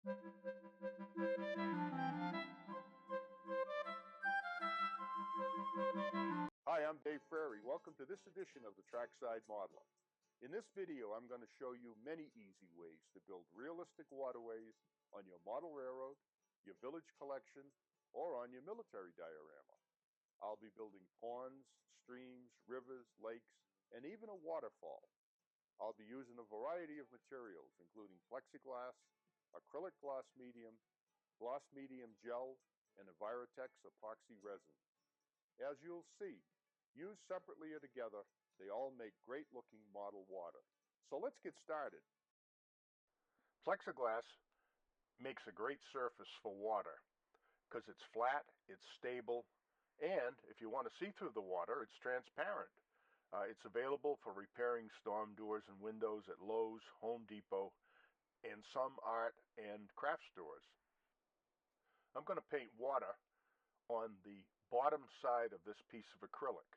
Hi, I'm Dave Frary. Welcome to this edition of the Trackside Modeler. In this video, I'm going to show you many easy ways to build realistic waterways on your model railroad, your village collection, or on your military diorama. I'll be building ponds, streams, rivers, lakes, and even a waterfall. I'll be using a variety of materials, including plexiglass, acrylic gloss medium gel, and a Viratex epoxy resin. As you'll see, used separately or together, they all make great looking model water. So let's get started. Plexiglass makes a great surface for water because it's flat, it's stable, and if you want to see through the water, it's transparent. It's available for repairing storm doors and windows at Lowe's, Home Depot, and some art and craft stores. I'm going to paint water on the bottom side of this piece of acrylic.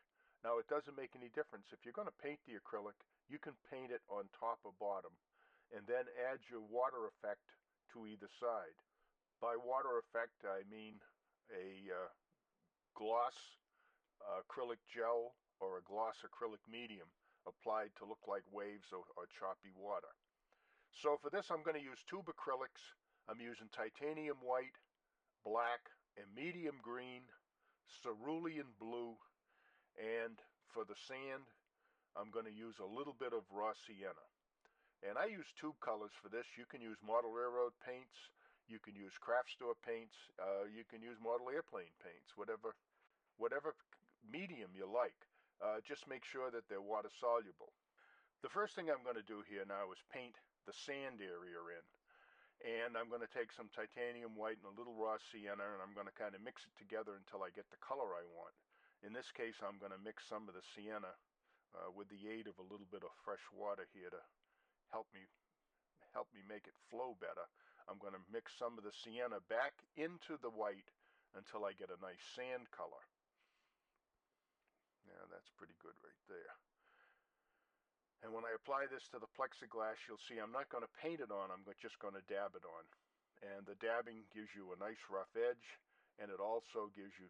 Now, it doesn't make any difference. If you're going to paint the acrylic, you can paint it on top or bottom and then add your water effect to either side. By water effect, I mean a gloss acrylic gel or a gloss acrylic medium applied to look like waves or choppy water. So for this, I'm going to use tube acrylics. I'm using titanium white, black, and medium green, cerulean blue, and for the sand, I'm going to use a little bit of raw sienna. And I use tube colors for this. You can use model railroad paints, you can use craft store paints, you can use model airplane paints, whatever medium you like. Just make sure that they're water soluble. The first thing I'm going to do here now is paint the sand area in. And I'm going to take some titanium white and a little raw sienna, and I'm going to kind of mix it together until I get the color I want. In this case, I'm going to mix some of the sienna with the aid of a little bit of fresh water here to help me make it flow better. I'm going to mix some of the sienna back into the white until I get a nice sand color. Yeah, that's pretty good right there. And when I apply this to the plexiglass, you'll see I'm not going to paint it on, I'm just going to dab it on. And the dabbing gives you a nice rough edge, and it also gives you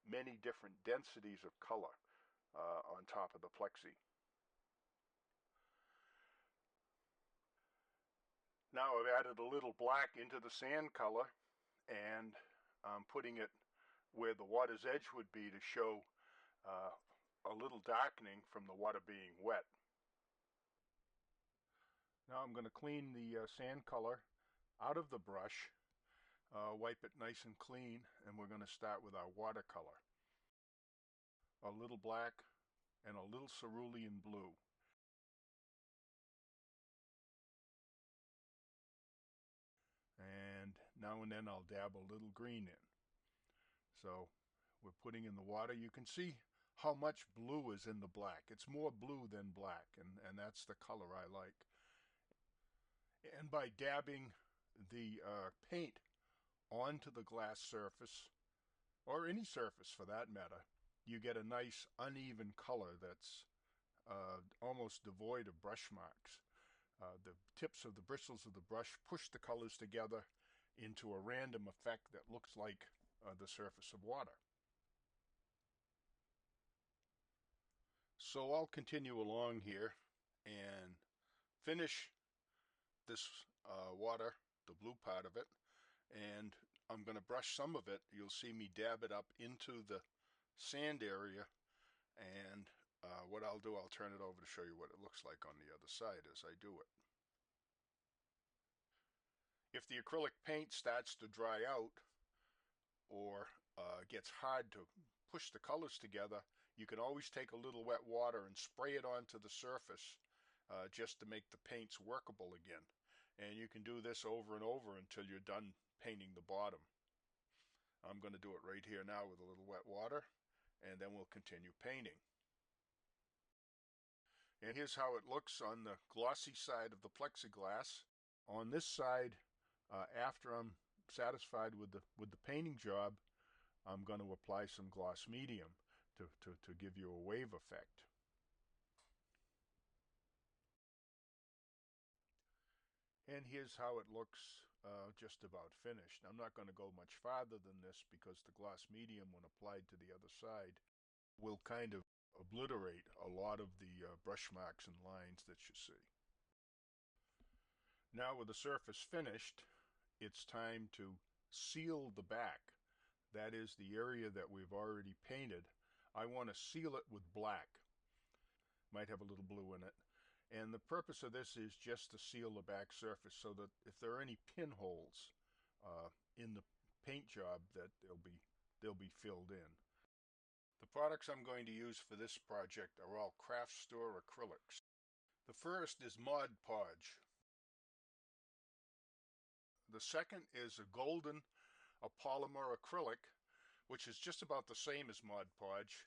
many different densities of color on top of the plexi. Now I've added a little black into the sand color, and I'm putting it where the water's edge would be to show a little darkening from the water being wet. Now I'm going to clean the sand color out of the brush, wipe it nice and clean, and we're going to start with our watercolor. A little black and a little cerulean blue. And now and then I'll dab a little green in. So we're putting in the water. You can see how much blue is in the black. It's more blue than black, and that's the color I like. And by dabbing the paint onto the glass surface, or any surface for that matter, you get a nice uneven color that's almost devoid of brush marks. The tips of the bristles of the brush push the colors together into a random effect that looks like the surface of water. So I'll continue along here and finish this water, the blue part of it, and I'm going to brush some of it. You'll see me dab it up into the sand area, and what I'll do, I'll turn it over to show you what it looks like on the other side as I do it. If the acrylic paint starts to dry out or gets hard to push the colors together, you can always take a little wet water and spray it onto the surface just to make the paints workable again. And you can do this over and over until you're done painting the bottom. I'm going to do it right here now with a little wet water, and then we'll continue painting. And here's how it looks on the glossy side of the plexiglass. On this side, after I'm satisfied with the painting job, I'm going to apply some gloss medium to give you a wave effect. And here's how it looks just about finished. I'm not going to go much farther than this because the gloss medium, when applied to the other side, will kind of obliterate a lot of the brush marks and lines that you see. Now with the surface finished, it's time to seal the back. That is the area that we've already painted. I want to seal it with black. Might have a little blue in it. And the purpose of this is just to seal the back surface so that if there are any pinholes in the paint job, that they'll be filled in. The products I'm going to use for this project are all craft store acrylics. The first is Mod Podge. The second is a golden polymer acrylic, which is just about the same as Mod Podge.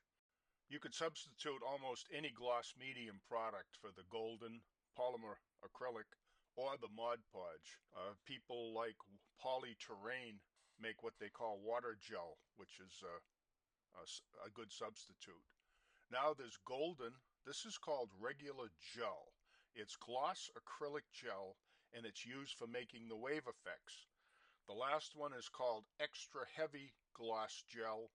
You could substitute almost any gloss medium product for the golden polymer acrylic or the Mod Podge. People like Polyterrain make what they call water gel, which is a good substitute. Now there's golden. This is called regular gel. It's gloss acrylic gel, and it's used for making the wave effects. The last one is called extra heavy gloss gel,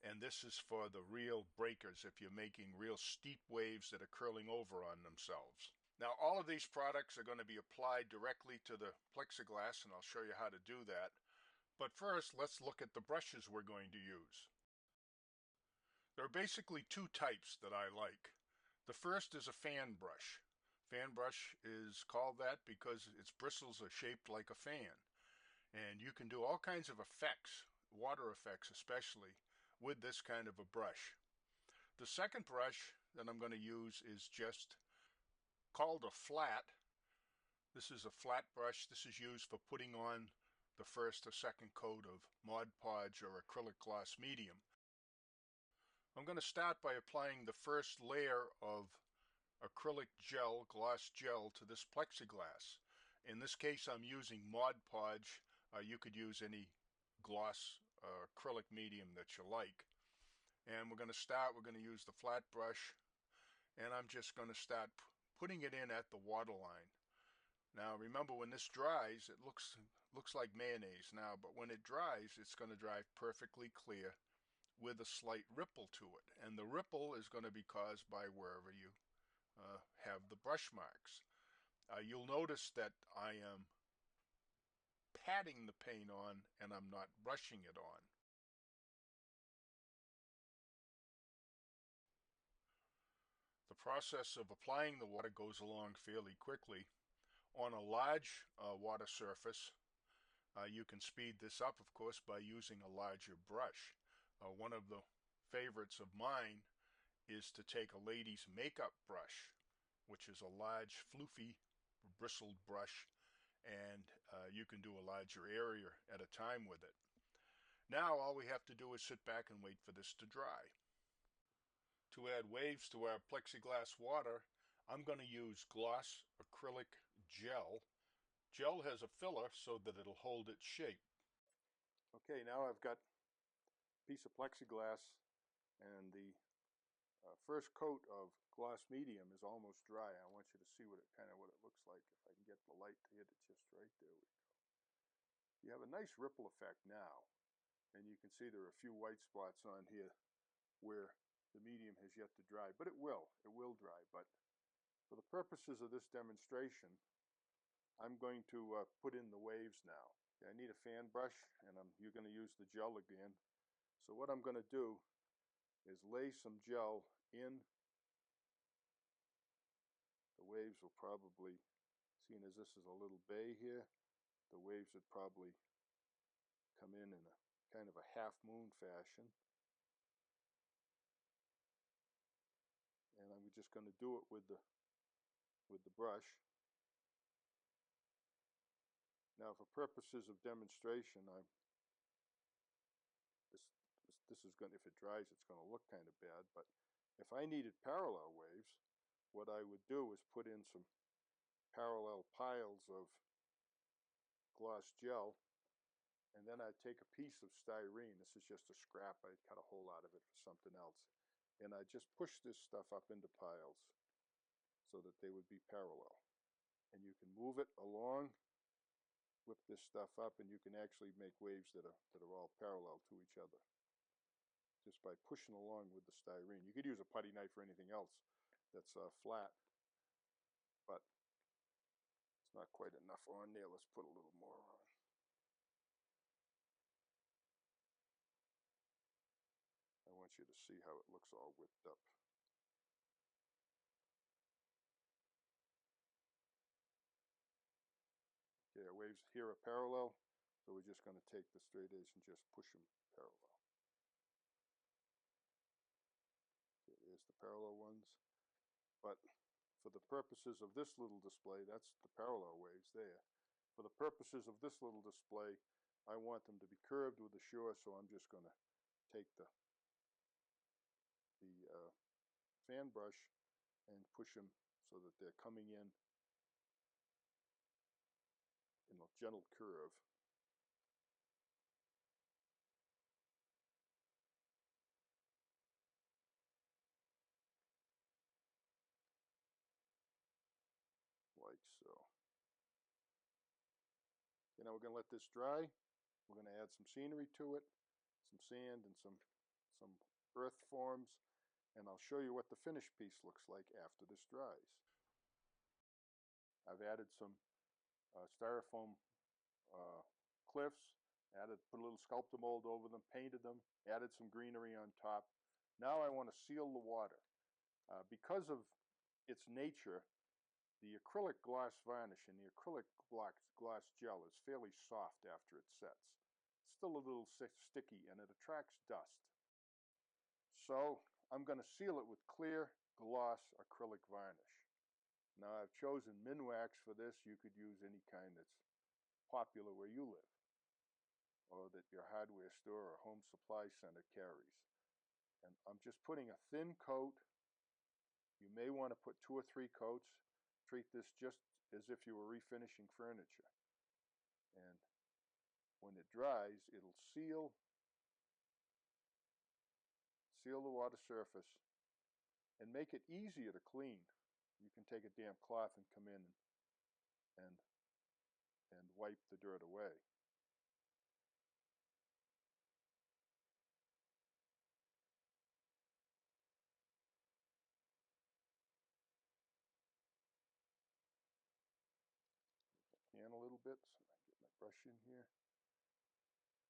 and this is for the real breakers if you're making real steep waves that are curling over on themselves. Now all of these products are going to be applied directly to the plexiglass, and I'll show you how to do that. But first, let's look at the brushes we're going to use. There are basically two types that I like. The first is a fan brush. Fan brush is called that because its bristles are shaped like a fan. And you can do all kinds of effects, water effects especially, with this kind of a brush. The second brush that I'm going to use is just called a flat. This is a flat brush. This is used for putting on the first or second coat of Mod Podge or acrylic gloss medium. I'm going to start by applying the first layer of acrylic gel, gloss gel, to this plexiglass. In this case, I'm using Mod Podge. You could use any gloss acrylic medium that you like. And we're going to use the flat brush, and I'm just going to start putting it in at the waterline. Now remember, when this dries, it looks like mayonnaise now, but when it dries, it's going to dry perfectly clear with a slight ripple to it. And the ripple is going to be caused by wherever you have the brush marks. You'll notice that I am patting the paint on and I'm not brushing it on. The process of applying the water goes along fairly quickly. On a large water surface, you can speed this up, of course, by using a larger brush. One of the favorites of mine is to take a lady's makeup brush, which is a large, floofy, bristled brush, and you can do a larger area at a time with it. Now all we have to do is sit back and wait for this to dry. To add waves to our plexiglass water, I'm going to use gloss acrylic gel. Gel has a filler so that it'll hold its shape. Okay, now I've got a piece of plexiglass, and the first coat of gloss medium is almost dry. I want you to see what it looks like. If I can get the light to hit it just right, there we go. You have a nice ripple effect now, and you can see there are a few white spots on here where the medium has yet to dry, but it will dry. But for the purposes of this demonstration, I'm going to put in the waves now. I need a fan brush, and you're going to use the gel again. So what I'm going to do is lay some gel in. The waves will probably, seeing as this is a little bay here, the waves would probably come in a kind of a half moon fashion. And I'm just going to do it with the brush. Now, for purposes of demonstration, this is going, if it dries, it's going to look kind of bad. But if I needed parallel waves, what I would do is put in some parallel piles of gloss gel, and then I'd take a piece of styrene. This is just a scrap. I'd cut a hole out of it for something else, and I'd just push this stuff up into piles so that they would be parallel. And you can move it along whip this stuff up, and you can actually make waves that are all parallel to each other just by pushing along with the styrene. You could use a putty knife or anything else that's flat, but it's not quite enough on there. Let's put a little more on. I want you to see how it looks all whipped up. Okay, our waves here are parallel, so we're just going to take the straight edge and just push them parallel. Okay, there's the parallel ones. But for the purposes of this little display, that's the parallel waves there. For the purposes of this little display, I want them to be curved with the shore, so I'm just going to take the fan brush and push them so that they're coming in a gentle curve. Like so. Okay, now we're going to let this dry. We're going to add some scenery to it, some sand and some earth forms, and I'll show you what the finished piece looks like after this dries. I've added some styrofoam cliffs, put a little sculptor mold over them, painted them, added some greenery on top. Now I want to seal the water. Because of its nature, the acrylic gloss varnish and the acrylic gloss gel is fairly soft after it sets. It's still a little sticky and it attracts dust. So I'm going to seal it with clear gloss acrylic varnish. Now I've chosen Minwax for this. You could use any kind that's popular where you live, or that your hardware store or home supply center carries. And I'm just putting a thin coat. You may want to put 2 or 3 coats. Treat this just as if you were refinishing furniture. And when it dries, it'll seal the water surface and make it easier to clean. You can take a damp cloth and come in and wipe the dirt away. Can a little bit so I can get my brush in here.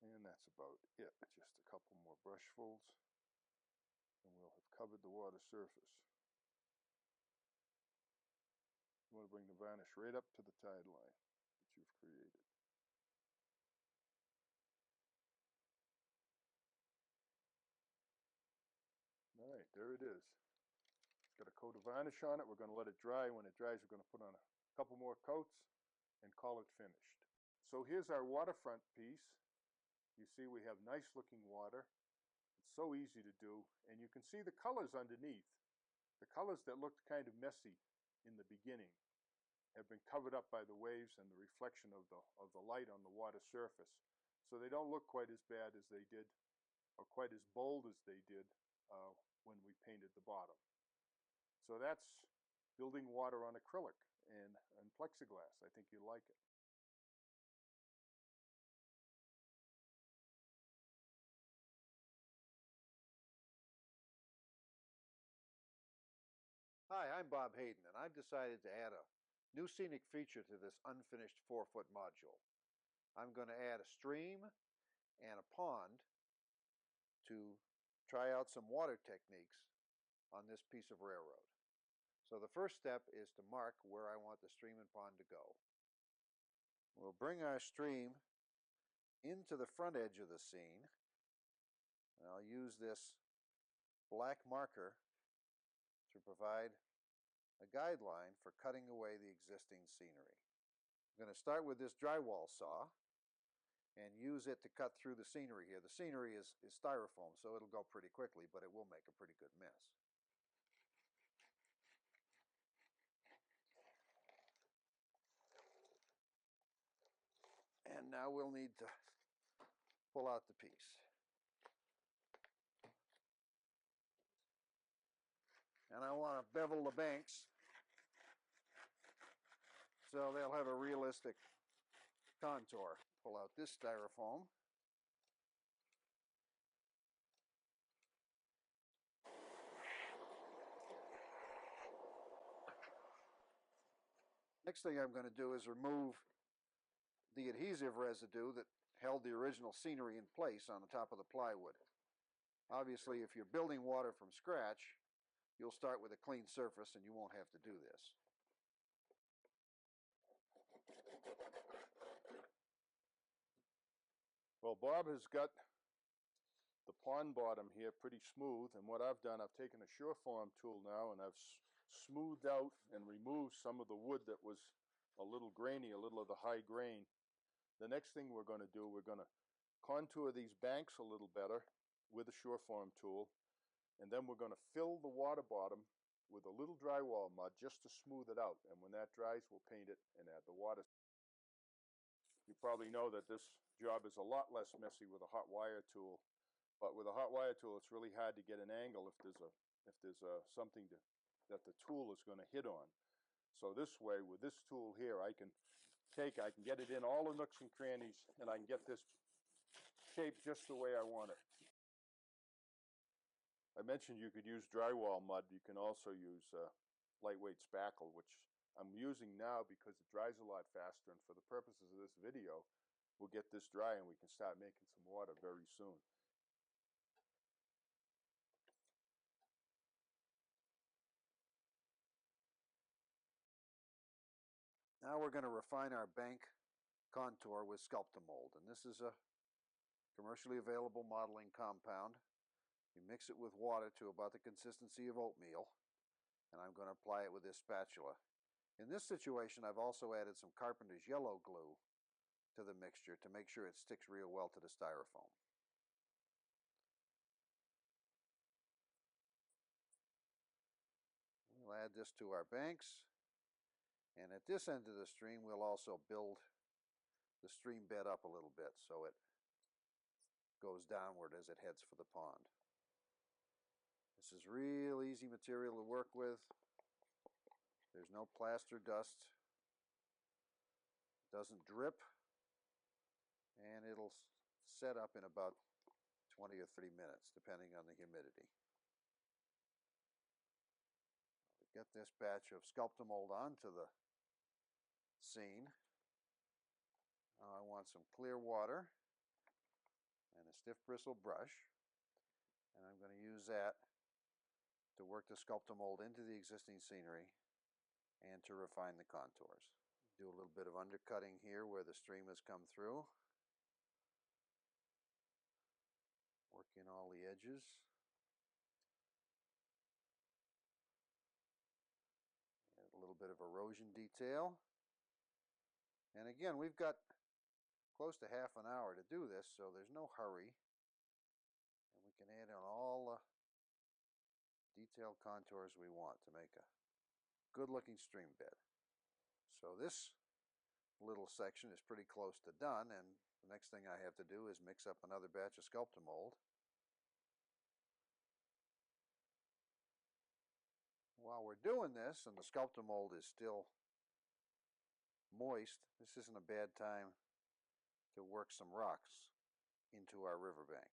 And that's about it. Just a couple more brushfuls and we'll have covered the water surface. You want to bring the varnish right up to the tide line that you've created. All right, there it is. It's got a coat of varnish on it. We're going to let it dry. When it dries, we're going to put on a couple more coats and call it finished. So here's our waterfront piece. You see we have nice looking water. It's so easy to do, and you can see the colors underneath. The colors that looked kind of messy in the beginning have been covered up by the waves and the reflection of the light on the water surface. So they don't look quite as bad as they did, or quite as bold as they did when we painted the bottom. So that's building water on acrylic and plexiglass. I think you'll like it. Hi, I'm Bob Hayden, and I've decided to add a new scenic feature to this unfinished 4-foot module. I'm going to add a stream and a pond to try out some water techniques on this piece of railroad. So the first step is to mark where I want the stream and pond to go. We'll bring our stream into the front edge of the scene, and I'll use this black marker to provide a guideline for cutting away the existing scenery. I'm going to start with this drywall saw and use it to cut through the scenery here. The scenery is styrofoam, so it'll go pretty quickly, but it will make a pretty good mess. And now we'll need to pull out the piece. And I want to bevel the banks so they'll have a realistic contour. Pull out this styrofoam. Next thing I'm going to do is remove the adhesive residue that held the original scenery in place on the top of the plywood. Obviously, if you're building water from scratch, you'll start with a clean surface and you won't have to do this. Well, Bob has got the pond bottom here pretty smooth, and what I've done, I've taken a Sureform tool now and I've smoothed out and removed some of the wood that was a little grainy, a little of the high grain. The next thing we're going to do, we're going to contour these banks a little better with a Sureform tool, and then we're going to fill the water bottom with a little drywall mud just to smooth it out, and when that dries, we'll paint it and add the water. You probably know that this job is a lot less messy with a hot wire tool, but with a hot wire tool, it's really hard to get an angle if there's something that the tool is going to hit on. So this way, with this tool here, I can get it in all the nooks and crannies, and I can get this shaped just the way I want it. I mentioned you could use drywall mud. You can also use lightweight spackle, which I'm using now because it dries a lot faster, and for the purposes of this video, we'll get this dry and we can start making some water very soon. Now we're going to refine our bank contour with Sculptamold, and this is a commercially available modeling compound. You mix it with water to about the consistency of oatmeal, and I'm going to apply it with this spatula. In this situation, I've also added some Carpenter's yellow glue to the mixture to make sure it sticks real well to the styrofoam. We'll add this to our banks, and at this end of the stream we'll also build the stream bed up a little bit so it goes downward as it heads for the pond. This is real easy material to work with. There's no plaster dust. It doesn't drip, and it'll set up in about 20 or 30 minutes depending on the humidity. Get this batch of Sculptamold onto the scene. Now I want some clear water and a stiff bristle brush, and I'm going to use that to work the Sculptamold into the existing scenery and to refine the contours. Do a little bit of undercutting here where the stream has come through. Work in all the edges. Add a little bit of erosion detail. And again, we've got close to half an hour to do this, so there's no hurry. And we can add in all the detailed contours we want to make a good looking stream bed. So this little section is pretty close to done, and the next thing I have to do is mix up another batch of Sculptamold. While we're doing this and the Sculptamold is still moist, this isn't a bad time to work some rocks into our riverbank.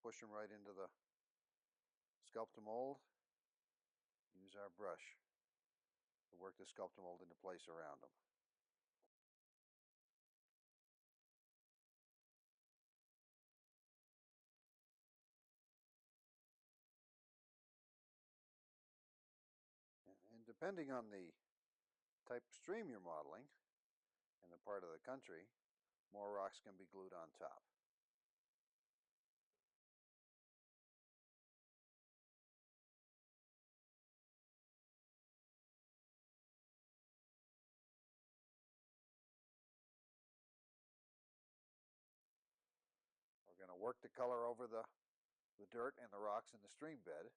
Push them right into the Sculptamold. Use our brush to work the Sculptamold into place around them. And depending on the type of stream you're modeling and the part of the country, more rocks can be glued on top. We're going to work the color over the dirt and the rocks in the stream bed,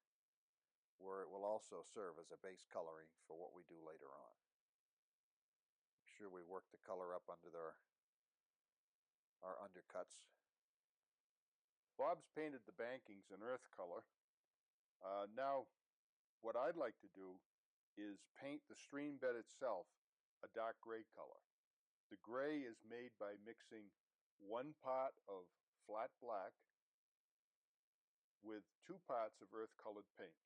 where it will also serve as a base coloring for what we do later on. Make sure we work the color up under our undercuts. Bob's painted the bankings in earth color. Now, what I'd like to do is paint the stream bed itself a dark gray color. The gray is made by mixing 1 part of flat black with 2 parts of earth-colored paint.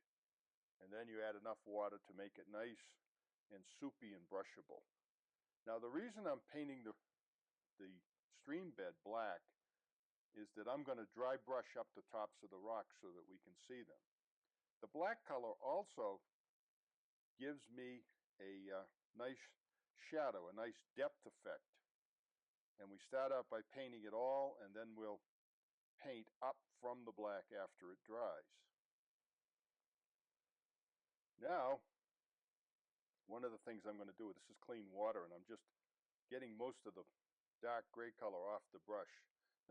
And then you add enough water to make it nice and soupy and brushable. Now the reason I'm painting the stream bed black is that I'm going to dry brush up the tops of the rocks so that we can see them. The black color also gives me a nice shadow, a nice depth effect. And we start out by painting it all, and then we'll paint up from the black after it dries. Now, one of the things I'm going to do, this is clean water, and I'm just getting most of the dark gray color off the brush.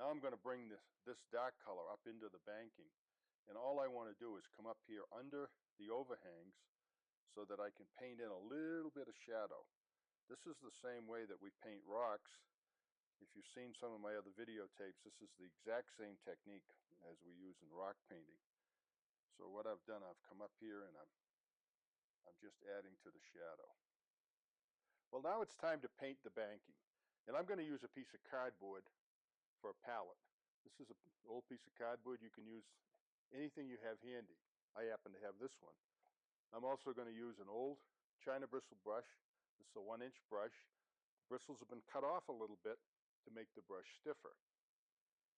Now I'm going to bring this dark color up into the banking, and all I want to do is come up here under the overhangs so that I can paint in a little bit of shadow. This is the same way that we paint rocks. If you've seen some of my other videotapes, this is the exact same technique as we use in rock painting. So what I've done, I've come up here and I'm just adding to the shadow. Well, now it's time to paint the banking. And I'm going to use a piece of cardboard for a palette. This is an old piece of cardboard. You can use anything you have handy. I happen to have this one. I'm also going to use an old China bristle brush. This is a 1-inch brush. The bristles have been cut off a little bit to make the brush stiffer.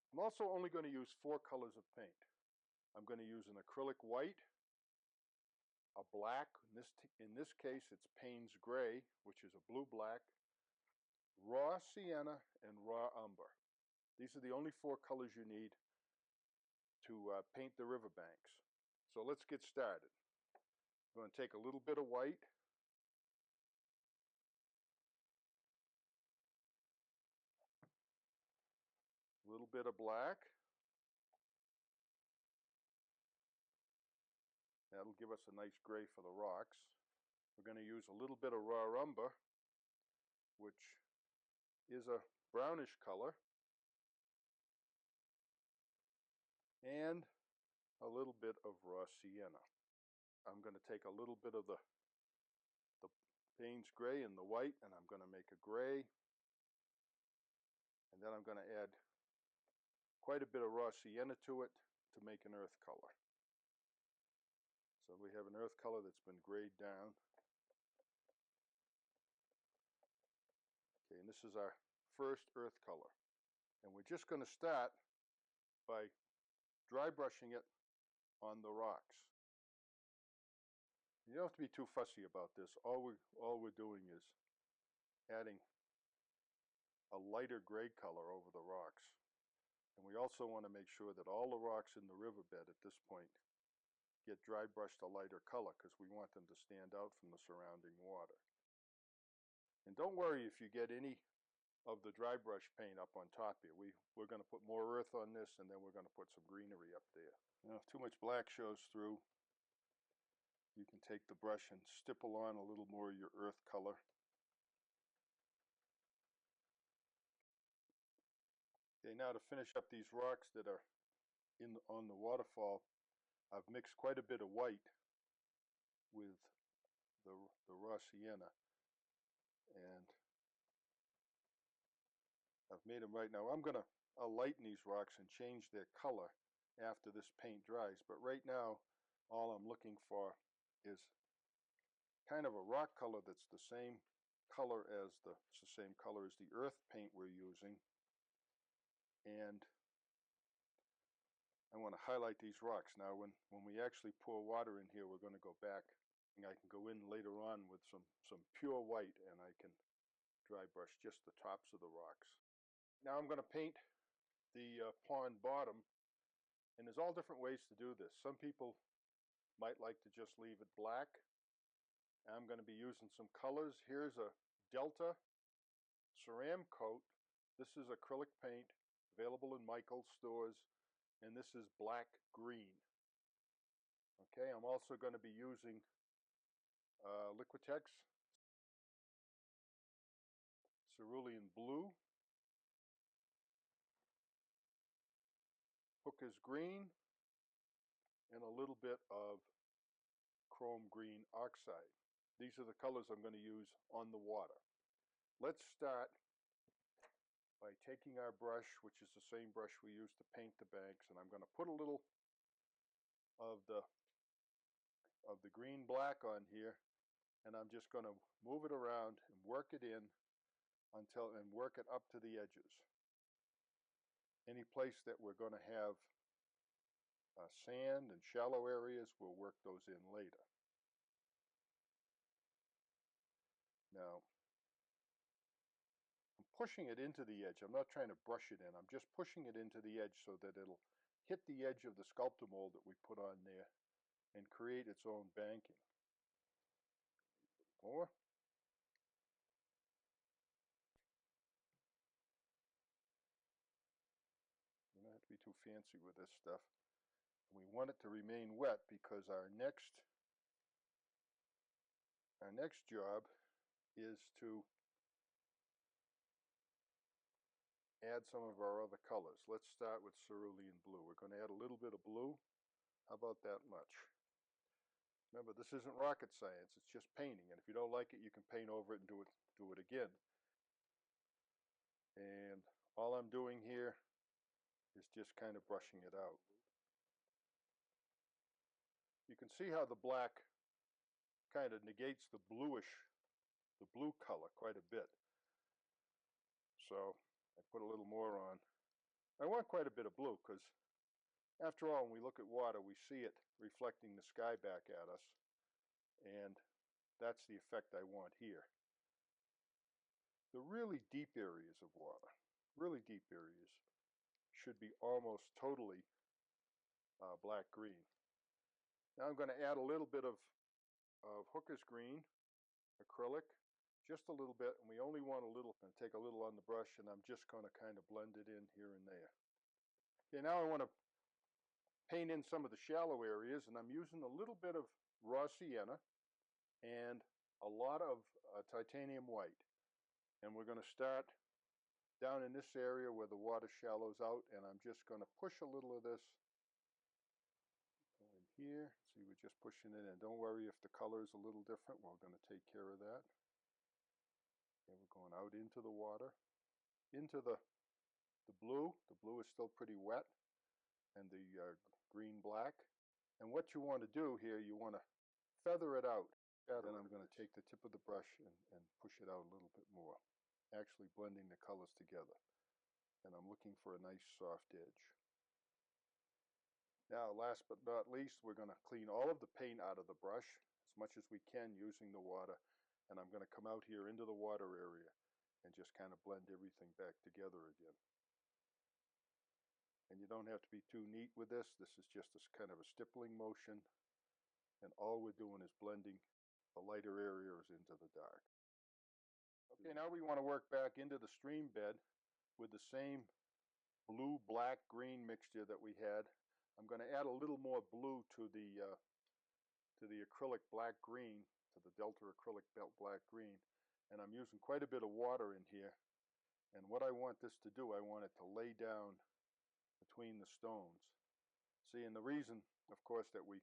I'm also only going to use 4 colors of paint. I'm going to use an acrylic white, a black, in this case it's Payne's Gray, which is a blue-black, raw sienna, and raw umber. These are the only 4 colors you need to paint the riverbanks. So let's get started. I'm going to take a little bit of white, a little bit of black. That'll give us a nice gray for the rocks. We're going to use a little bit of raw umber, which is a brownish color, and a little bit of raw sienna. I'm going to take a little bit of the Payne's Gray and the white, and I'm going to make a gray, and then I'm going to add quite a bit of raw sienna to it to make an earth color. So we have an earth color that's been grayed down. Okay, and this is our first earth color. And we're just going to start by dry brushing it on the rocks. You don't have to be too fussy about this. All we're doing is adding a lighter gray color over the rocks. And we also want to make sure that all the rocks in the riverbed at this point get dry brushed a lighter color, because we want them to stand out from the surrounding water. And don't worry if you get any of the dry brush paint up on top here. We're going to put more earth on this, and then we're going to put some greenery up there. Now, if too much black shows through, you can take the brush and stipple on a little more of your earth color. Okay, now to finish up these rocks that are on the waterfall, I've mixed quite a bit of white with the raw sienna, and I've made them right now. I'll lighten these rocks and change their color after this paint dries, but right now all I'm looking for is kind of a rock color that's the same color as the earth paint we're using. And I want to highlight these rocks. Now when we actually pour water in here, we're going to go back, and I can go in later on with some pure white, and I can dry brush just the tops of the rocks. Now I'm going to paint the pond bottom, and there's all different ways to do this. Some people might like to just leave it black. I'm going to be using some colors. Here's a Delta Ceram Coat. This is acrylic paint, available in Michael's stores, and this is black green. Okay, I'm also going to be using Liquitex Cerulean Blue, Hooker's Green, and a little bit of Chrome Green Oxide. These are the colors I'm going to use on the water. Let's start by taking our brush, which is the same brush we use to paint the banks, and I'm going to put a little of the green black on here, and I'm just going to move it around and work it in and work it up to the edges. Any place that we're going to have sand and shallow areas, we'll work those in later. Now, I'm pushing it into the edge. I'm not trying to brush it in. I'm just pushing it into the edge so that it'll hit the edge of the sculptor mold that we put on there and create its own banking. More. You don't have to be too fancy with this stuff. We want it to remain wet because our next job is to add some of our other colors. Let's start with cerulean blue. We're going to add a little bit of blue. How about that much? Remember, this isn't rocket science, it's just painting, and if you don't like it, you can paint over it and do it again. And all I'm doing here is just kind of brushing it out. You can see how the black kind of negates the blue color quite a bit. So I put a little more on. I want quite a bit of blue because after all, when we look at water, we see it reflecting the sky back at us, and that's the effect I want here. The really deep areas of water, really deep areas, should be almost totally black-green. Now I'm going to add a little bit of Hooker's green, acrylic, just a little bit, and we only want a little. I'm going to take a little on the brush, and I'm just going to kind of blend it in here and there. Okay, now I want to paint in some of the shallow areas, and I'm using a little bit of raw sienna and a lot of titanium white. And we're going to start down in this area where the water shallows out, and I'm just going to push a little of this in here. See, we're just pushing it in. Don't worry if the color is a little different. We're going to take care of that. And we're going out into the water, into the blue. The blue is still pretty wet, and the green-black. And what you want to do here, you want to feather it out. Then I'm going to take the tip of the brush and push it out a little bit more, actually blending the colors together. And I'm looking for a nice soft edge. Now, last but not least, we're going to clean all of the paint out of the brush as much as we can using the water. And I'm going to come out here into the water area and just kind of blend everything back together again. And you don't have to be too neat with this. This is just a kind of a stippling motion. And all we're doing is blending the lighter areas into the dark. Okay, now we want to work back into the stream bed with the same blue, black, green mixture that we had. I'm going to add a little more blue to the acrylic black green, to the Delta acrylic belt black green, and I'm using quite a bit of water in here. And what I want this to do, I want it to lay down between the stones. See, and the reason, of course, that we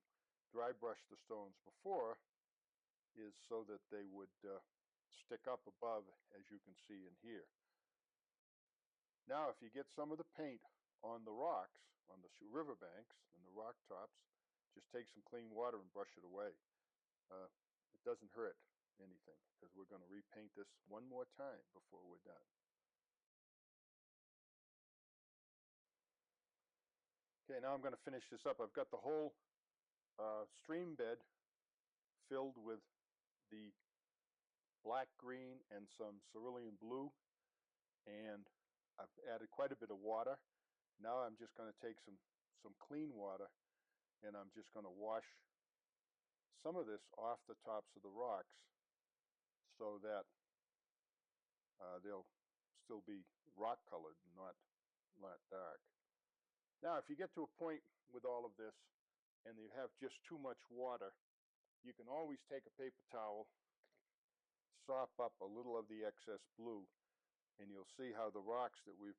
dry brushed the stones before is so that they would stick up above, as you can see in here. Now, if you get some of the paint on the rocks, on the riverbanks and the rock tops, just take some clean water and brush it away. It doesn't hurt anything because we're going to repaint this one more time before we're done. Okay, now I'm going to finish this up. I've got the whole stream bed filled with the black green and some cerulean blue, and I've added quite a bit of water. Now I'm just going to take some clean water, and I'm just going to wash some of this off the tops of the rocks so that they'll still be rock colored and not dark. Now, if you get to a point with all of this and you have just too much water, you can always take a paper towel, sop up a little of the excess blue, and you'll see how the rocks that we've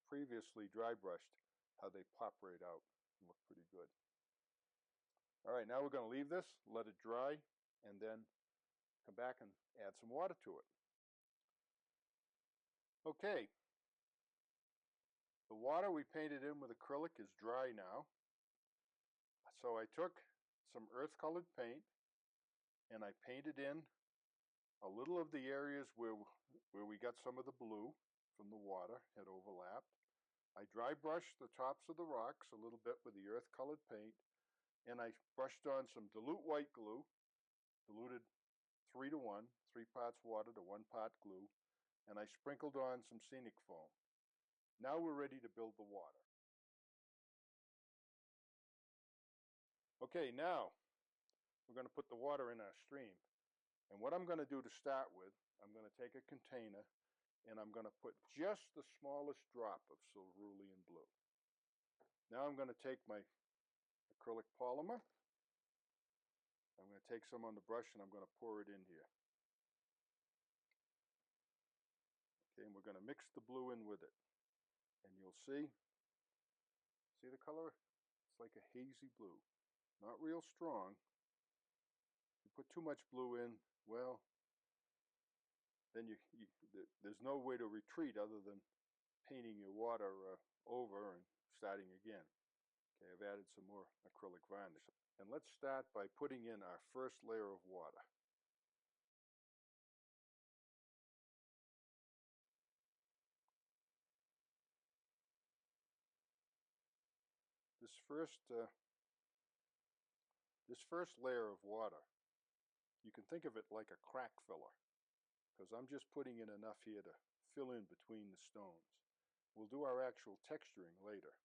previously dry brushed, how they pop right out and look pretty good. All right, now we're going to leave this, let it dry, and then come back and add some water to it. Okay, water we painted in with acrylic is dry now. So I took some earth-colored paint and I painted in a little of the areas where we got some of the blue from the water had overlapped. I dry brushed the tops of the rocks a little bit with the earth-colored paint, and I brushed on some dilute white glue, diluted 3 to 1, 3 parts water to 1 part glue, and I sprinkled on some scenic foam. Now we're ready to build the water. Okay, now we're going to put the water in our stream. And what I'm going to do to start with, I'm going to take a container and I'm going to put just the smallest drop of cerulean blue. Now I'm going to take my acrylic polymer. I'm going to take some on the brush and I'm going to pour it in here. Okay, and we're going to mix the blue in with it. And you'll see the color? It's like a hazy blue. Not real strong. If you put too much blue in, well, then there's no way to retreat other than painting your water over and starting again. Okay, I've added some more acrylic varnish. And let's start by putting in our first layer of water. This first layer of water, you can think of it like a crack filler, because I'm just putting in enough here to fill in between the stones. We'll do our actual texturing later.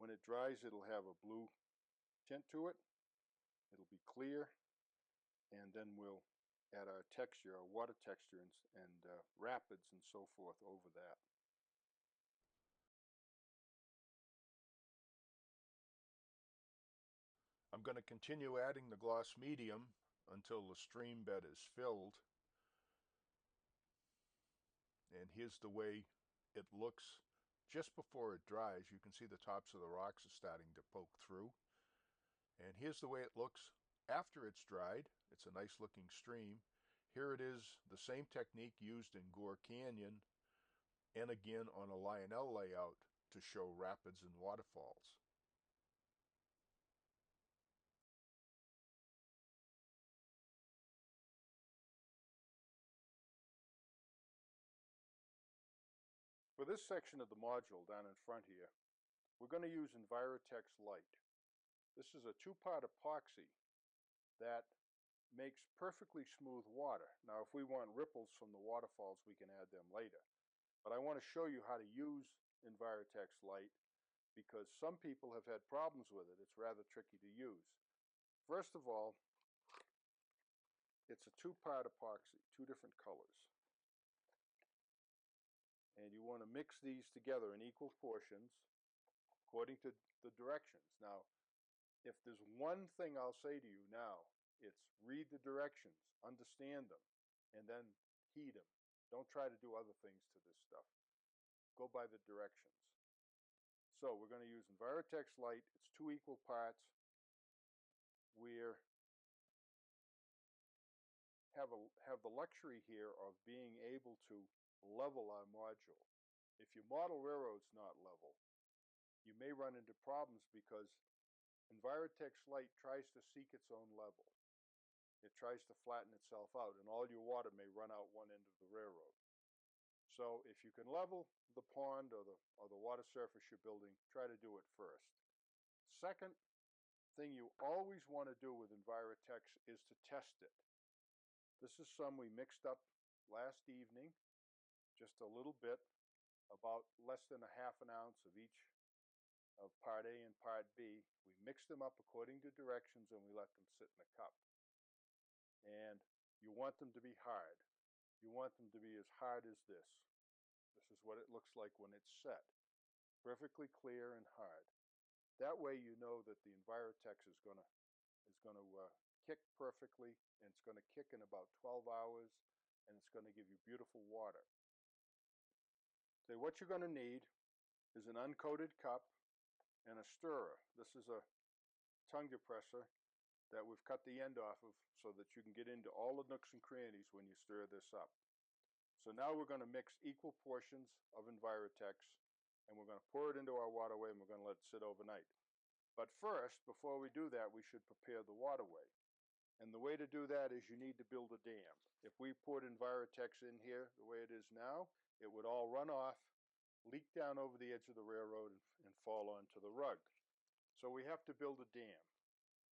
When it dries, it'll have a blue tint to it. It'll be clear, and then we'll add our texture, our water texture, and rapids and so forth over that. I'm going to continue adding the gloss medium until the stream bed is filled. And here's the way it looks just before it dries. You can see the tops of the rocks are starting to poke through. And here's the way it looks after it's dried. It's a nice looking stream. Here it is, the same technique used in Gore Canyon and again on a Lionel layout to show rapids and waterfalls. For this section of the module down in front here, we're going to use Envirotex Light. This is a 2-part epoxy that makes perfectly smooth water. Now, if we want ripples from the waterfalls, we can add them later. But I want to show you how to use Envirotex Light because some people have had problems with it. It's rather tricky to use. First of all, it's a 2-part epoxy, 2 different colors. And you want to mix these together in equal portions according to the directions. Now, if there's one thing I'll say to you now, it's read the directions, understand them, and then heed them. Don't try to do other things to this stuff. Go by the directions. So we're going to use Envirotex Light. It's 2 equal parts. We have the luxury here of being able to level our module. If your model railroad's not level, you may run into problems because Envirotex Light tries to seek its own level. It tries to flatten itself out, and all your water may run out one end of the railroad. So if you can level the pond or the water surface you're building, try to do it first. Second thing you always want to do with Envirotex is to test it. This is some we mixed up last evening, just a little bit, about less than a half an ounce of each of part A and part B. We mixed them up according to directions and we let them sit in a cup. And you want them to be hard. You want them to be as hard as this. This is what it looks like when it's set. Perfectly clear and hard. That way you know that the Envirotex is going to kick perfectly, and it's going to kick in about 12 hours, and it's going to give you beautiful water. So what you're going to need is an uncoated cup and a stirrer. This is a tongue depressor that we've cut the end off of so that you can get into all the nooks and crannies when you stir this up. So now we're going to mix equal portions of Envirotex, and we're going to pour it into our waterway, and we're going to let it sit overnight. But first, before we do that, we should prepare the waterway. And the way to do that is you need to build a dam. If we poured Envirotex in here the way it is now, it would all run off, leak down over the edge of the railroad, and fall onto the rug. So we have to build a dam.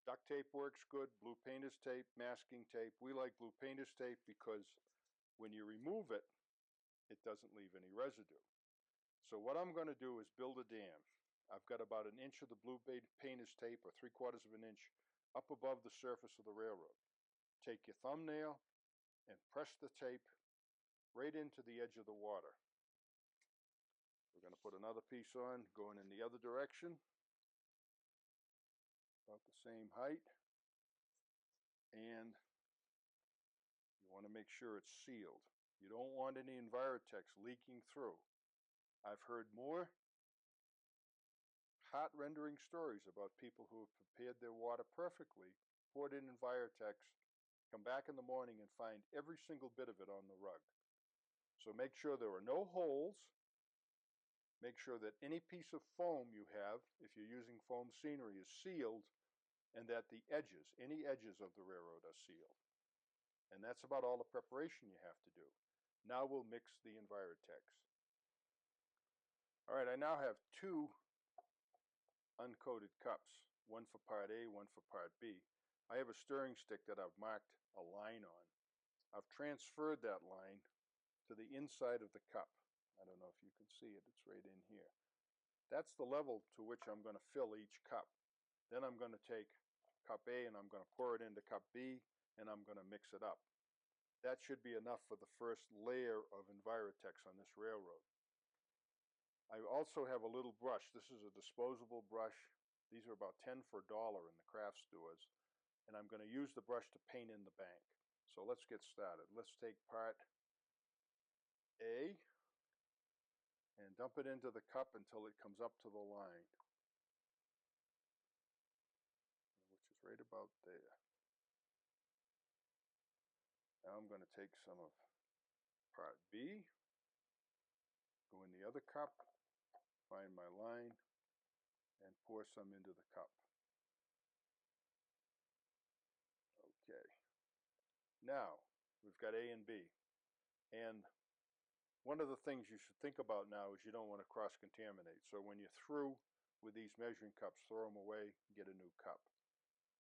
Duct tape works good, blue painter's tape, masking tape. We like blue painter's tape because when you remove it, it doesn't leave any residue. So what I'm going to do is build a dam. I've got about an inch of the blue painter's tape, or 3/4 of an inch, up above the surface of the railroad. Take your thumbnail and press the tape right into the edge of the water. We're going to put another piece on, going in the other direction, about the same height, and you want to make sure it's sealed. You don't want any Envirotex leaking through. I've heard more heart-rendering stories about people who have prepared their water perfectly, poured in Envirotex, come back in the morning and find every single bit of it on the rug. So make sure there are no holes. Make sure that any piece of foam you have, if you're using foam scenery, is sealed, and that the edges, any edges of the railroad, are sealed. And that's about all the preparation you have to do. Now we'll mix the Envirotex. All right, I now have two uncoated cups, one for part A, one for part B. I have a stirring stick that I've marked a line on. I've transferred that line to the inside of the cup. I don't know if you can see it, it's right in here. That's the level to which I'm going to fill each cup. Then I'm going to take cup A and I'm going to pour it into cup B, and I'm going to mix it up. That should be enough for the first layer of Envirotex on this railroad. I also have a little brush. This is a disposable brush. These are about 10 for $1 in the craft stores. And I'm going to use the brush to paint in the bank. So let's get started. Let's take part A and dump it into the cup until it comes up to the line, which is right about there. Now I'm going to take some of part B, go in the other cup, find my line, and pour some into the cup. Okay. Now, we've got A and B. And one of the things you should think about now is you don't want to cross-contaminate. So when you're through with these measuring cups, throw them away, get a new cup.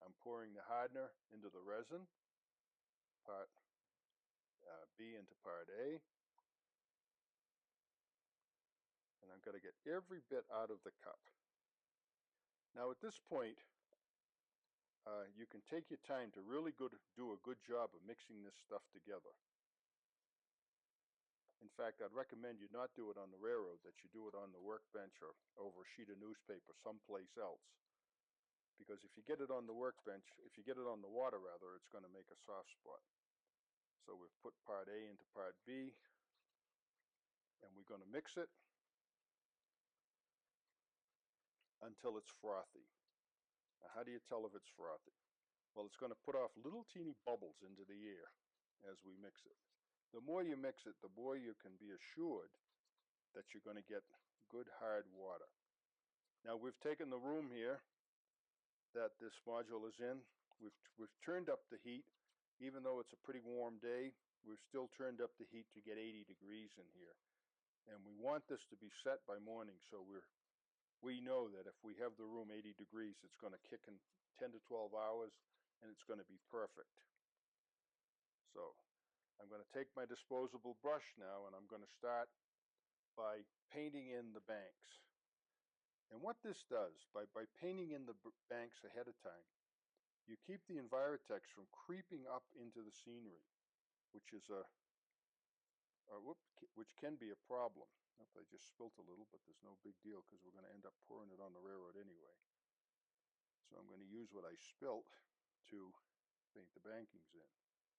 I'm pouring the hardener into the resin, part B into part A. And I'm going to get every bit out of the cup. Now at this point, you can take your time to really do a good job of mixing this stuff together. In fact, I'd recommend you not do it on the railroad, that you do it on the workbench or over a sheet of newspaper someplace else. Because if you get it on the workbench, if you get it on the water rather, it's going to make a soft spot. So we've put part A into part B, and we're going to mix it until it's frothy. Now, how do you tell if it's frothy? Well, it's going to put off little teeny bubbles into the air as we mix it. The more you mix it, the more you can be assured that you're going to get good hard water. Now we've taken the room here that this module is in. We've turned up the heat. Even though it's a pretty warm day, we've still turned up the heat to get 80 degrees in here. And we want this to be set by morning, so we know that if we have the room 80 degrees, it's going to kick in 10 to 12 hours, and it's going to be perfect. So I'm going to take my disposable brush now, and I'm going to start by painting in the banks. And what this does, by painting in the banks ahead of time, you keep the Envirotex from creeping up into the scenery, which is which can be a problem. Nope, I just spilt a little, but there's no big deal because we're going to end up pouring it on the railroad anyway. So I'm going to use what I spilt to paint the bankings in.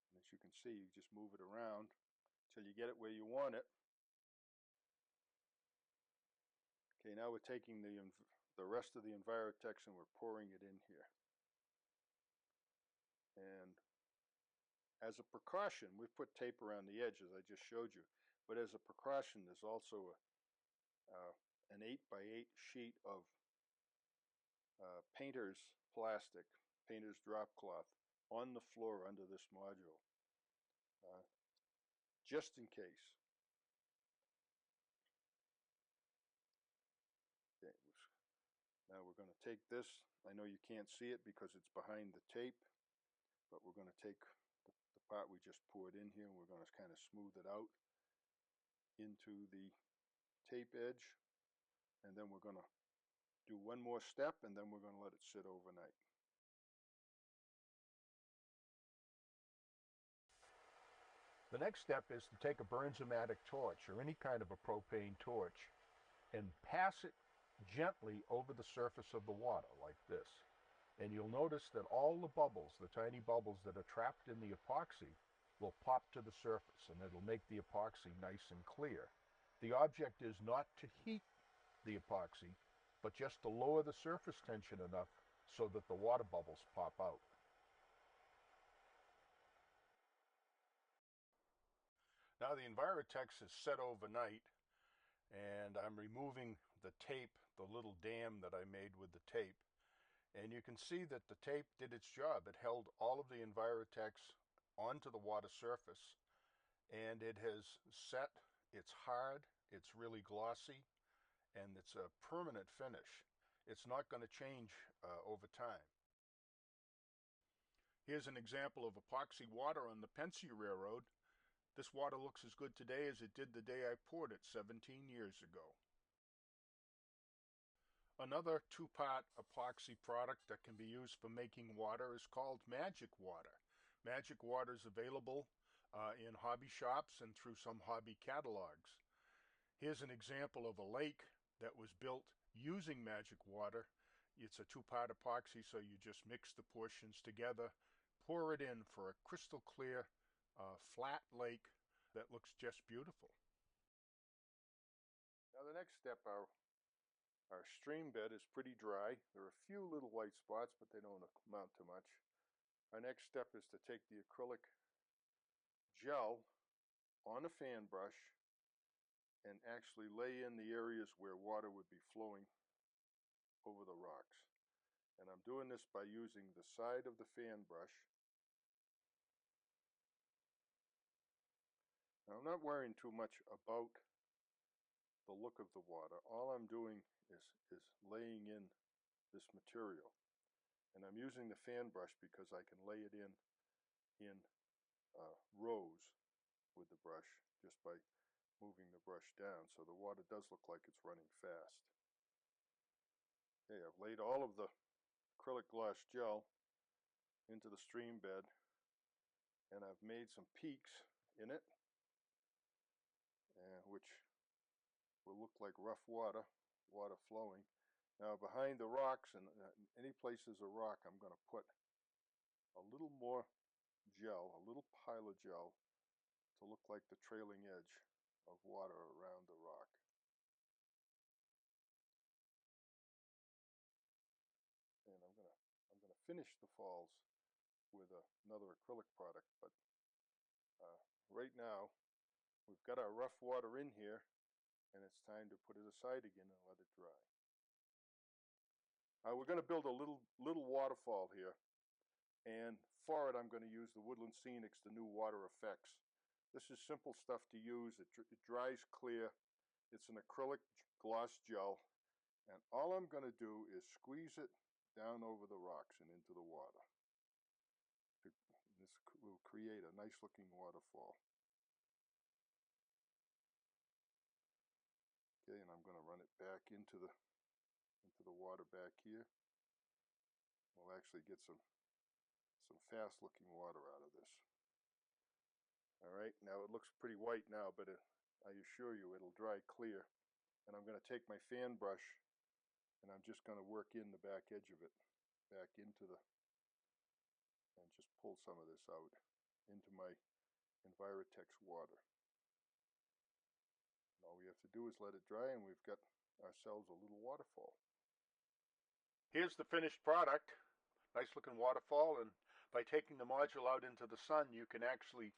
And as you can see, you just move it around until you get it where you want it. Okay, now we're taking the rest of the Envirotex and we're pouring it in here. And As a precaution, we've put tape around the edges, I just showed you, but as a precaution, there's also an 8x8 sheet of painter's plastic, painter's drop cloth, on the floor under this module, just in case. Okay, now we're going to take this. I know you can't see it because it's behind the tape, but we're going to take the part we just poured in here and we're going to kind of smooth it out into the tape edge, and then we're going to do one more step, and then we're going to let it sit overnight. The next step is to take a Bernzomatic torch or any kind of a propane torch and pass it gently over the surface of the water like this. And you'll notice that all the bubbles, the tiny bubbles that are trapped in the epoxy, will pop to the surface, and it'll make the epoxy nice and clear. The object is not to heat the epoxy, but just to lower the surface tension enough so that the water bubbles pop out. Now the Envirotex is set overnight, and I'm removing the tape, the little dam that I made with the tape. And you can see that the tape did its job. It held all of the Envirotex onto the water surface, and it has set. It's hard, it's really glossy, and it's a permanent finish. It's not going to change over time. Here's an example of epoxy water on the Pennsy Railroad. This water looks as good today as it did the day I poured it 17 years ago. Another two-part epoxy product that can be used for making water is called Magic Water. Magic Water is available in hobby shops and through some hobby catalogs. Here's an example of a lake that was built using Magic Water. It's a two-part epoxy, so you just mix the portions together, pour it in for a crystal clear, flat lake that looks just beautiful. Now the next step, our stream bed is pretty dry. There are a few little white spots, but they don't amount to much. Our next step is to take the acrylic gel on a fan brush and actually lay in the areas where water would be flowing over the rocks. And I'm doing this by using the side of the fan brush. Now I'm not worrying too much about the look of the water. All I'm doing is laying in this material. And I'm using the fan brush because I can lay it in rows with the brush just by moving the brush down, so the water does look like it's running fast. Okay, I've laid all of the acrylic gloss gel into the stream bed, and I've made some peaks in it, which will look like rough water flowing. Now behind the rocks, and any place there's a rock, I'm going to put a little more gel, a little pile of gel, to look like the trailing edge of water around the rock. And I'm gonna finish the falls with another acrylic product, but right now we've got our rough water in here, and it's time to put it aside again and let it dry. We're going to build a little waterfall here, and for it I'm going to use the Woodland Scenics, the new water effects. This is simple stuff to use. It dries clear. It's an acrylic gloss gel, and all I'm going to do is squeeze it down over the rocks and into the water. This will create a nice looking waterfall. Okay, and I'm going to run it back into the water back here. We'll actually get some fast looking water out of this. Alright, now it looks pretty white now, but I assure you it'll dry clear. And I'm going to take my fan brush and I'm just going to work in the back edge of it, back into and just pull some of this out into my Envirotex water. And all we have to do is let it dry, and we've got ourselves a little waterfall. Here's the finished product. Nice looking waterfall, and By taking the module out into the sun, you can actually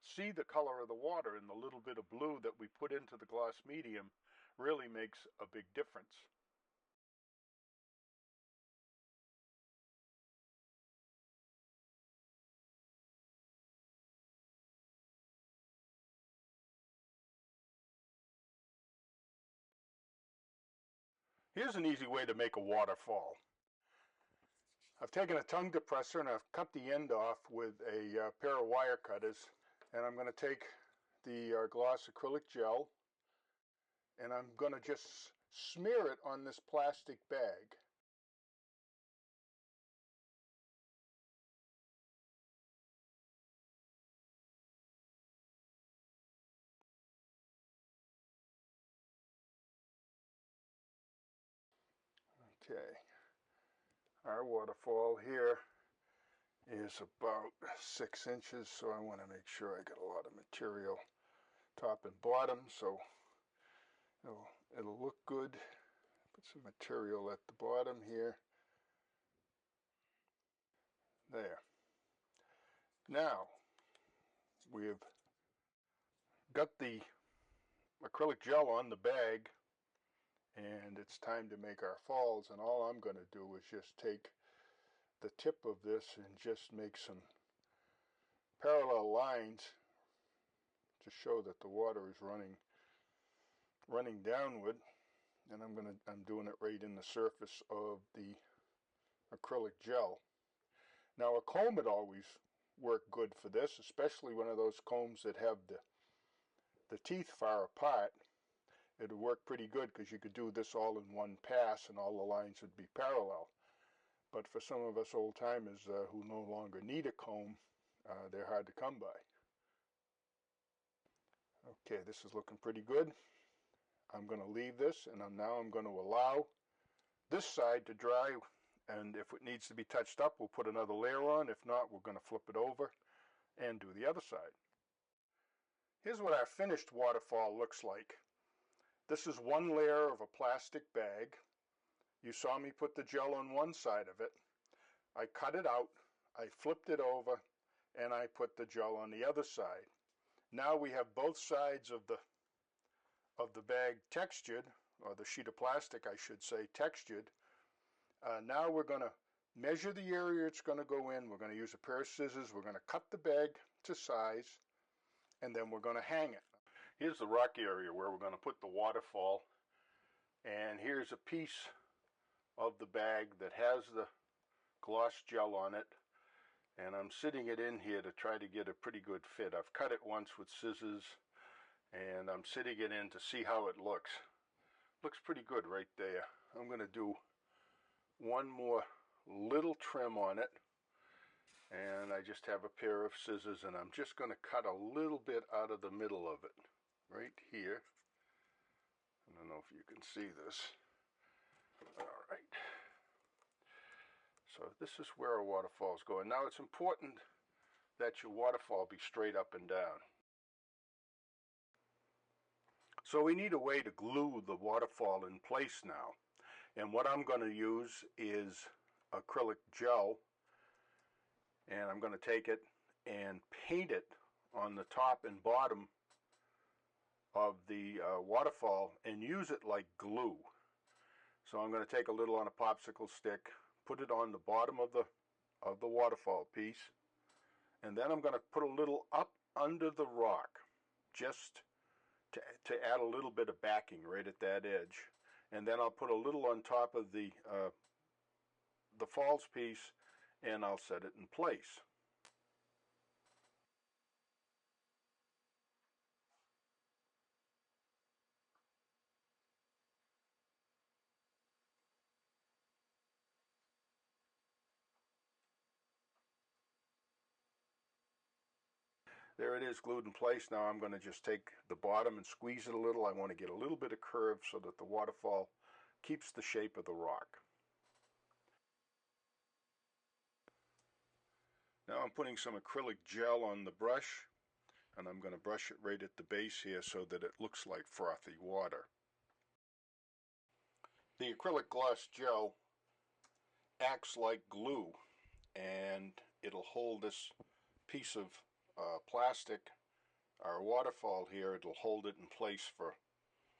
see the color of the water, and the little bit of blue that we put into the gloss medium really makes a big difference. Here's an easy way to make a waterfall. I've taken a tongue depressor and I've cut the end off with a pair of wire cutters, and I'm going to take the gloss acrylic gel and I'm going to just smear it on this plastic bag. Okay, our waterfall here is about 6 inches, so I want to make sure I get a lot of material top and bottom so it'll look good. Put some material at the bottom here. There. Now we've got the acrylic gel on the bag, and it's time to make our falls, and all I'm going to do is just take the tip of this and just make some parallel lines to show that the water is running downward, and I'm doing it right in the surface of the acrylic gel. Now a comb would always work good for this, especially one of those combs that have the teeth far apart. It would work pretty good because you could do this all in one pass and all the lines would be parallel. But for some of us old timers who no longer need a comb, they're hard to come by. Okay, this is looking pretty good. I'm going to leave this, and now I'm going to allow this side to dry, and if it needs to be touched up, we'll put another layer on. If not, we're going to flip it over and do the other side. Here's what our finished waterfall looks like. This is one layer of a plastic bag. You saw me put the gel on one side of it. I cut it out, I flipped it over, and I put the gel on the other side. Now we have both sides of the bag textured, or the sheet of plastic I should say textured. Now we're going to measure the area it's going to go in. We're going to use a pair of scissors. We're going to cut the bag to size, and then we're going to hang it. Here's the rock area where we're going to put the waterfall, and here's a piece of the bag that has the gloss gel on it, and I'm sitting it in here to try to get a pretty good fit. I've cut it once with scissors, and I'm sitting it in to see how it looks. Looks pretty good right there. I'm going to do one more little trim on it, and I just have a pair of scissors, and I'm just going to cut a little bit out of the middle of it right here. I don't know if you can see this. All right, so this is where our waterfall is going. Now it's important that your waterfall be straight up and down. So we need a way to glue the waterfall in place now, and what I'm going to use is acrylic gel, and I'm going to take it and paint it on the top and bottom of the waterfall and use it like glue. So I'm going to take a little on a popsicle stick, put it on the bottom of the waterfall piece, and then I'm going to put a little up under the rock just to add a little bit of backing right at that edge, and then I'll put a little on top of the falls piece, and I'll set it in place. There it is, glued in place. Now I'm going to just take the bottom and squeeze it a little. I want to get a little bit of curve so that the waterfall keeps the shape of the rock. Now I'm putting some acrylic gel on the brush, and I'm going to brush it right at the base here so that it looks like frothy water. The acrylic gloss gel acts like glue, and it'll hold this piece of plastic, our waterfall here, it'll hold it in place for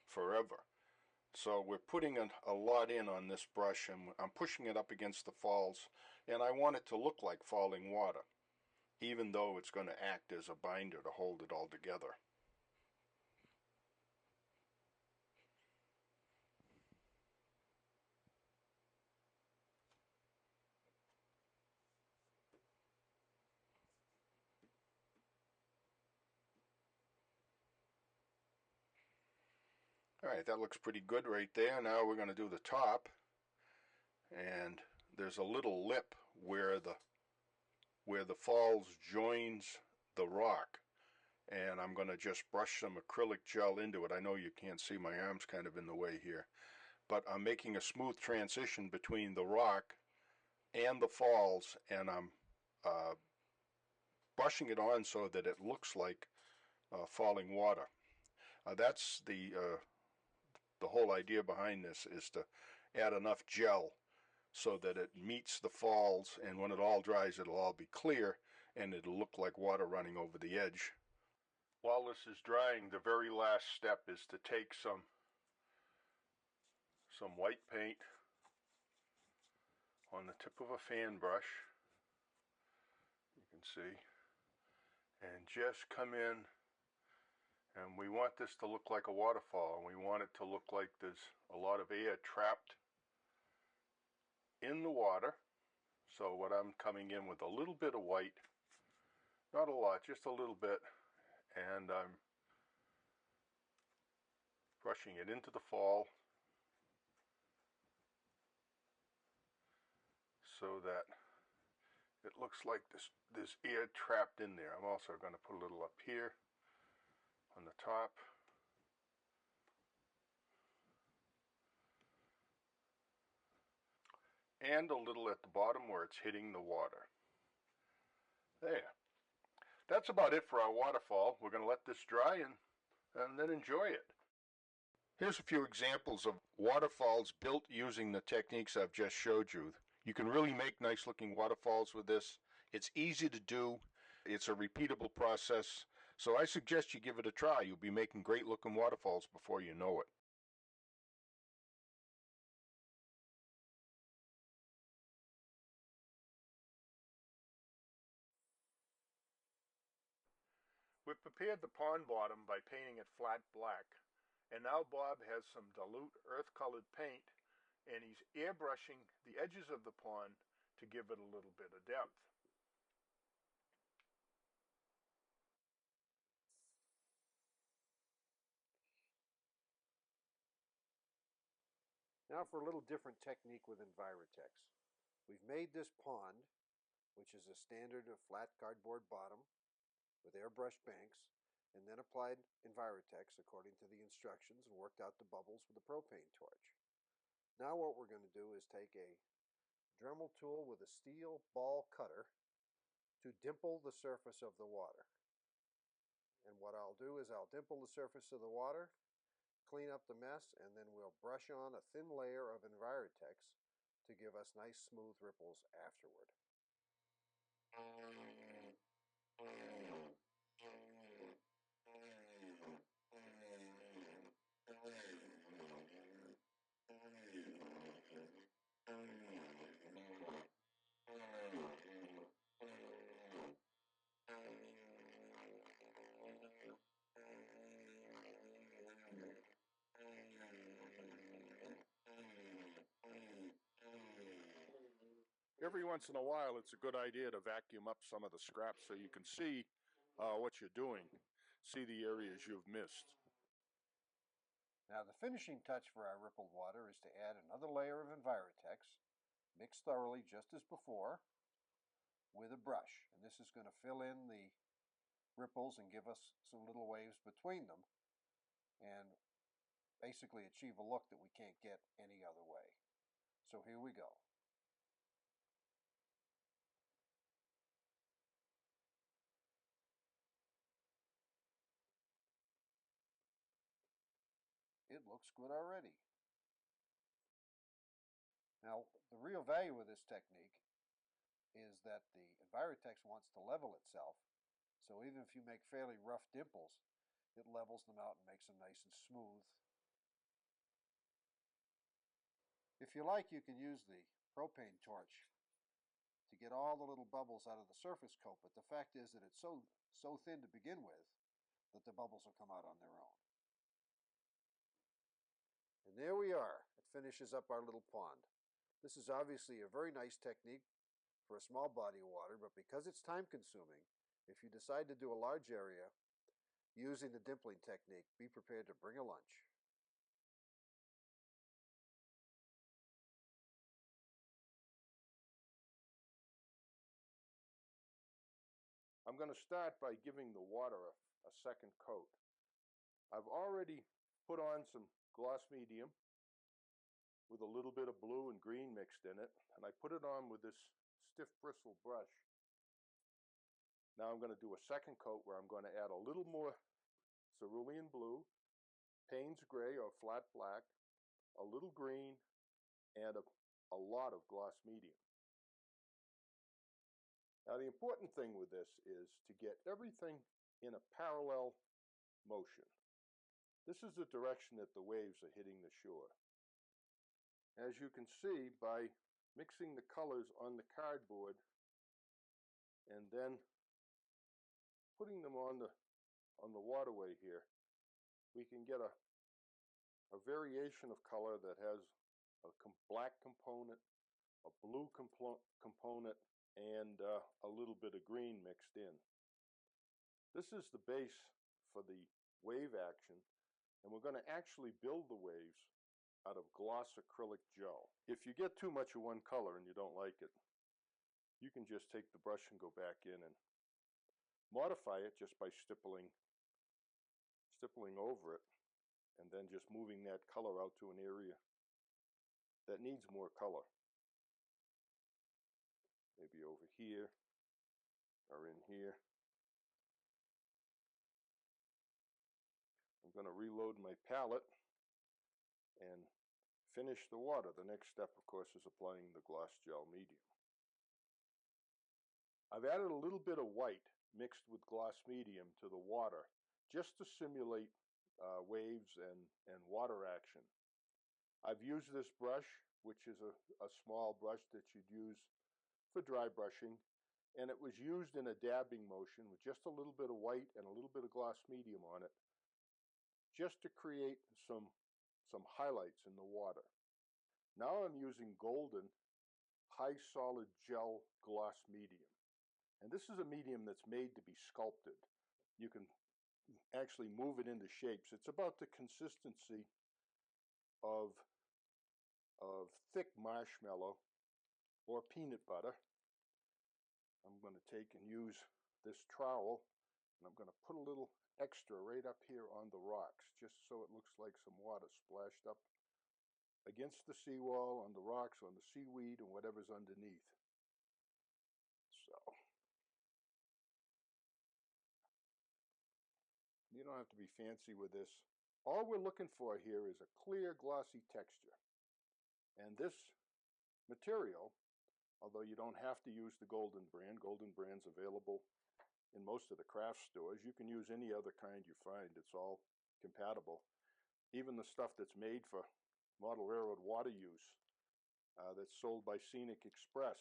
forever. So we're putting a lot in on this brush, and I'm pushing it up against the falls, and I want it to look like falling water, even though it's going to act as a binder to hold it all together. Alright, that looks pretty good right there. Now we're going to do the top, and there's a little lip where the falls joins the rock, and I'm going to just brush some acrylic gel into it. I know you can't see, my arm's kind of in the way here, but I'm making a smooth transition between the rock and the falls, and I'm brushing it on so that it looks like falling water. That's the whole idea behind this, is to add enough gel so that it meets the falls, and when it all dries, it'll all be clear, and it'll look like water running over the edge. While this is drying, the very last step is to take some white paint on the tip of a fan brush, you can see, and just come in, and we want this to look like a waterfall, and we want it to look like there's a lot of air trapped in the water. So what I'm coming in with a little bit of white, not a lot, just a little bit, and I'm brushing it into the fall so that it looks like there's air trapped in there. I'm also going to put a little up here on the top. And a little at the bottom where it's hitting the water. There. That's about it for our waterfall. We're going to let this dry and then enjoy it. Here's a few examples of waterfalls built using the techniques I've just showed you. You can really make nice looking waterfalls with this. It's easy to do. It's a repeatable process. So I suggest you give it a try. You'll be making great looking waterfalls before you know it. We've prepared the pond bottom by painting it flat black. And now Bob has some dilute earth-colored paint, and he's airbrushing the edges of the pond to give it a little bit of depth. Now for a little different technique with Envirotex. We've made this pond, which is a standard of flat cardboard bottom with airbrushed banks, and then applied Envirotex according to the instructions and worked out the bubbles with a propane torch. Now what we're going to do is take a Dremel tool with a steel ball cutter to dimple the surface of the water. And what I'll do is I'll dimple the surface of the water, clean up the mess, and then we'll brush on a thin layer of Envirotex to give us nice smooth ripples afterward. Every once in a while, it's a good idea to vacuum up some of the scraps so you can see what you're doing, see the areas you've missed. Now the finishing touch for our rippled water is to add another layer of Envirotex, mixed thoroughly just as before, with a brush. And this is going to fill in the ripples and give us some little waves between them, and basically achieve a look that we can't get any other way. So here we go. It looks good already. Now, the real value of this technique is that the Envirotex wants to level itself. So even if you make fairly rough dimples, it levels them out and makes them nice and smooth. If you like, you can use the propane torch to get all the little bubbles out of the surface coat, but the fact is that it's so thin to begin with that the bubbles will come out on their own. And there we are. It finishes up our little pond. This is obviously a very nice technique for a small body of water, but because it's time consuming, if you decide to do a large area using the dimpling technique, be prepared to bring a lunch. I'm going to start by giving the water a second coat. I've already put on some gloss medium with a little bit of blue and green mixed in it, and I put it on with this stiff bristle brush. Now I'm going to do a second coat where I'm going to add a little more cerulean blue, Payne's gray or flat black, a little green, and a lot of gloss medium. Now the important thing with this is to get everything in a parallel motion. This is the direction that the waves are hitting the shore. As you can see, by mixing the colors on the cardboard and then putting them on the waterway here, we can get a variation of color that has a black component, a blue component, and a little bit of green mixed in. This is the base for the wave action, and we're going to actually build the waves out of gloss acrylic gel. If you get too much of one color and you don't like it, you can just take the brush and go back in and modify it just by stippling over it, and then just moving that color out to an area that needs more color. Maybe over here or in here. I'm going to reload my palette and finish the water. The next step, of course, is applying the gloss gel medium. I've added a little bit of white mixed with gloss medium to the water just to simulate waves and water action. I've used this brush, which is a small brush that you'd use for dry brushing, and it was used in a dabbing motion with just a little bit of white and a little bit of gloss medium on it, just to create some highlights in the water. Now I'm using golden high solid gel gloss medium, and this is a medium that's made to be sculpted. You can actually move it into shapes. It's about the consistency of thick marshmallow or peanut butter. I'm going to take and use this trowel, and I'm going to put a little extra right up here on the rocks, just so it looks like some water splashed up against the seawall, on the rocks, on the seaweed, and whatever's underneath. So you don't have to be fancy with this. All we're looking for here is a clear, glossy texture. And this material, although you don't have to use the Golden brand's available in most of the craft stores. You can use any other kind you find. It's all compatible. Even the stuff that's made for model railroad water use that's sold by Scenic Express.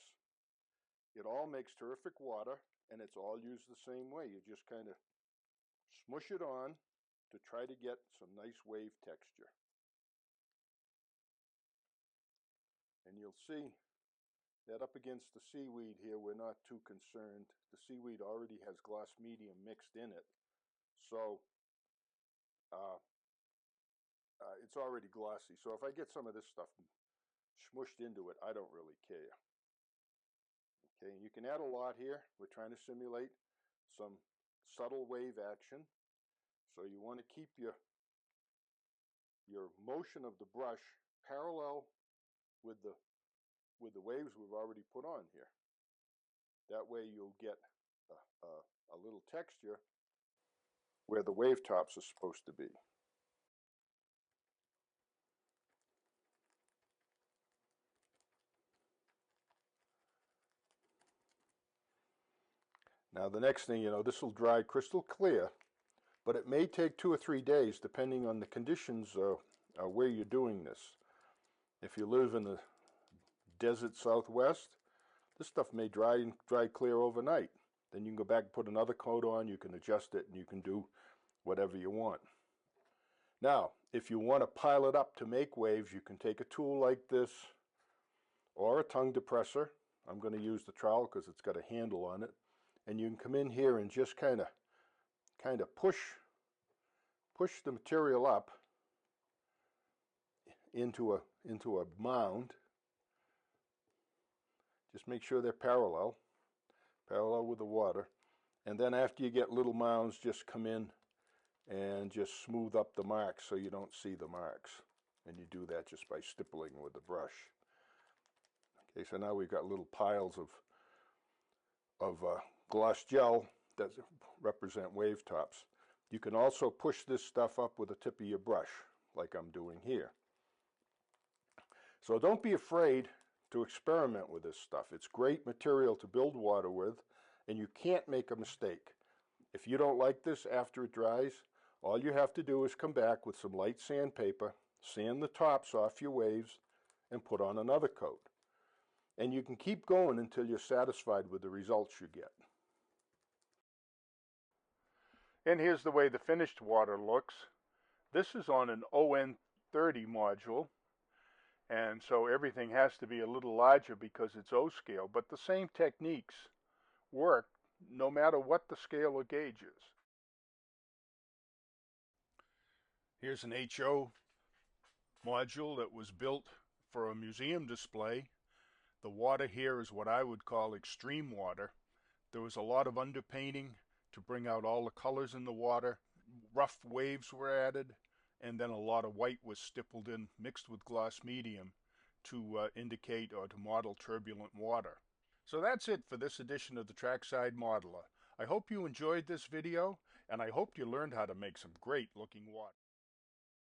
It all makes terrific water, and it's all used the same way. You just kind of smush it on to try to get some nice wave texture. And you'll see that up against the seaweed here, we're not too concerned. The seaweed already has gloss medium mixed in it, so it's already glossy. So if I get some of this stuff smushed into it, I don't really care. Okay, and you can add a lot here. We're trying to simulate some subtle wave action. So you want to keep your motion of the brush parallel with the waves we've already put on here. That way you'll get a little texture where the wave tops are supposed to be. Now the next thing you know, this will dry crystal clear, but it may take 2 or 3 days depending on the conditions where you're doing this. If you live in the desert Southwest, this stuff may dry clear overnight. Then you can go back and put another coat on, you can adjust it, and you can do whatever you want. Now, if you want to pile it up to make waves, you can take a tool like this or a tongue depressor. I'm going to use the trowel because it's got a handle on it. And you can come in here and just kind of push the material up into a mound. Just make sure they're parallel with the water. And then after you get little mounds, just come in and just smooth up the marks so you don't see the marks. And you do that just by stippling with the brush. Okay, so now we've got little piles of gloss gel that represent wave tops. You can also push this stuff up with the tip of your brush, like I'm doing here. So don't be afraid to experiment with this stuff. It's great material to build water with, and you can't make a mistake. If you don't like this after it dries, all you have to do is come back with some light sandpaper, sand the tops off your waves, and put on another coat. And you can keep going until you're satisfied with the results you get. And here's the way the finished water looks. This is on an ON30 module, and so everything has to be a little larger because it's O scale, but the same techniques work no matter what the scale or gauge is. Here's an HO module that was built for a museum display. The water here is what I would call extreme water. There was a lot of underpainting to bring out all the colors in the water. Rough waves were added, and then a lot of white was stippled in, mixed with gloss medium to indicate or to model turbulent water. So that's it for this edition of the Trackside Modeler. I hope you enjoyed this video, and I hope you learned how to make some great looking water.